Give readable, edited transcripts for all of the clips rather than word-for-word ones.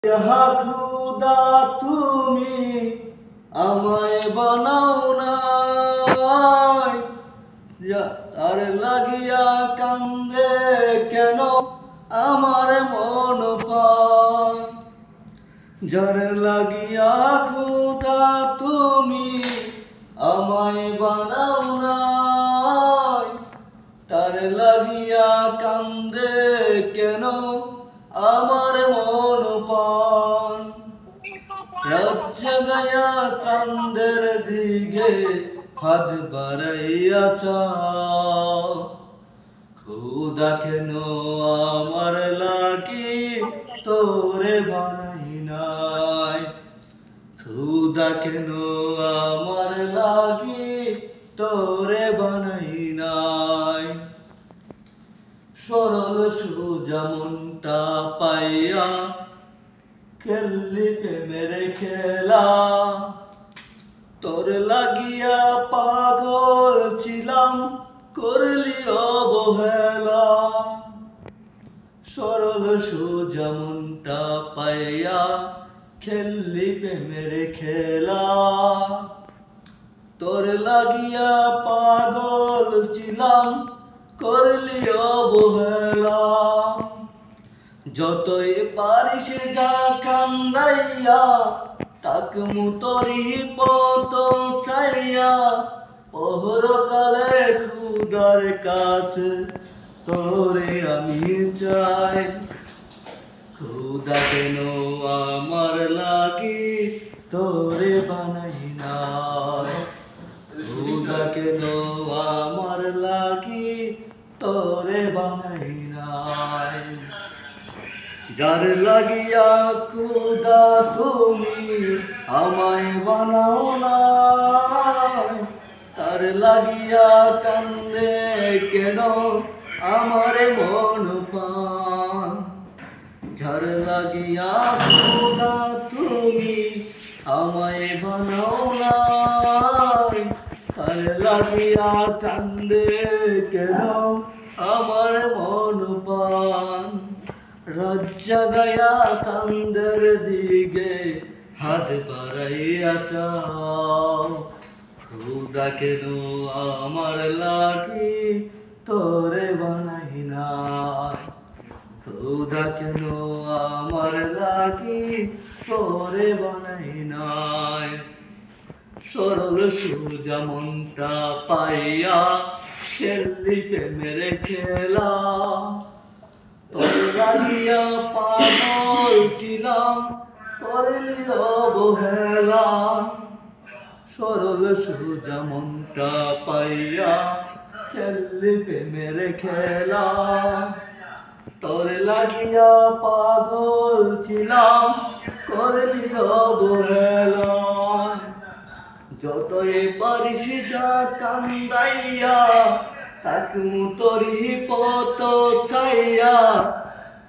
ইহা খুদা তুমি আমায় বানাও নাই, তার লাগিয়া কান্দে কেন আমার মন পায়। যার লাগিয়া খুদা তুমি আমায় বানাও নাই, তার লাগিয়া কান্দে কেন আমার মন পায়। রাত জাগায়া চাঁদের দিকে হাত বাড়াইয়া চাও, খুদা কেন আমার লাগি তোরে বানাই নাই, খুদা কেন আমার লাগি তোরে বানাই নাই। সরল সোজা মনটা পাইয়া খেললি প্রেমের খেলা, তোর লাগিয়া পাগল ছিলাম করলি অবহেলা। সরল সোজা মনটা পাইয়া খেললি প্রেমের খেলা, তোর লাগিয়া পাগল ছিলাম করলি অবহেলা। যতই পারিস যা কান্দাইয়া তাকমু তরি পত চাইয়া, পহরকালে খুদার কাছে তোরে আমি চাই। খুদা কেন আমার লাগি তোরে বানাই নাই, খুদা কেন আমার লাগি তোরে বানাই নাই। যার লাগিয়া খুদা তুমি আমায় বানাও নাই, তার লাগিয়া কান্দে কেন আমার মন পায়। যার লাগিয়া খুদা তুমি আমায় বানাও নাই, তার লাগিয়া কান্দে কেন আমার মন পায়। রাত জাগায়া চাঁদের দিকে হাত বাড়াইয়া চাও, খুদা কেন আমার লাগি তোরে বানাই নাই, খুদা কেন আমার লাগি তোরে বানাই নাই। সরল সোজা মনটা পাইয়া খেললি প্রেমের খেলা, তোর লাগিয়া পাগল ছিলাম করলি অবহেলা। সরল সোজা মনটা পাইয়া খেললি প্রেমের খেলা, তোর লাগিয়া পাগল ছিলাম করলি অবহেলা। যতই পারিস যা কান্দাইয়া তাকমু তরি পত চাইয়া,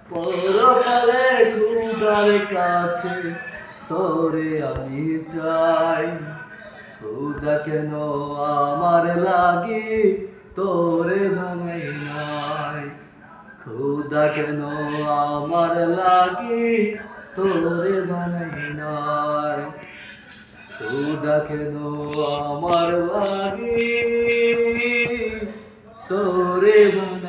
পরকালে খুদার কাছে তোরে আমি চাই। খুদা কেন আমার লাগি তোরে বানাই নাই, খুদা কেন আমার লাগি তোরে বানাই নাই, খুদা কেন আমার লাগি তোরে বানাই।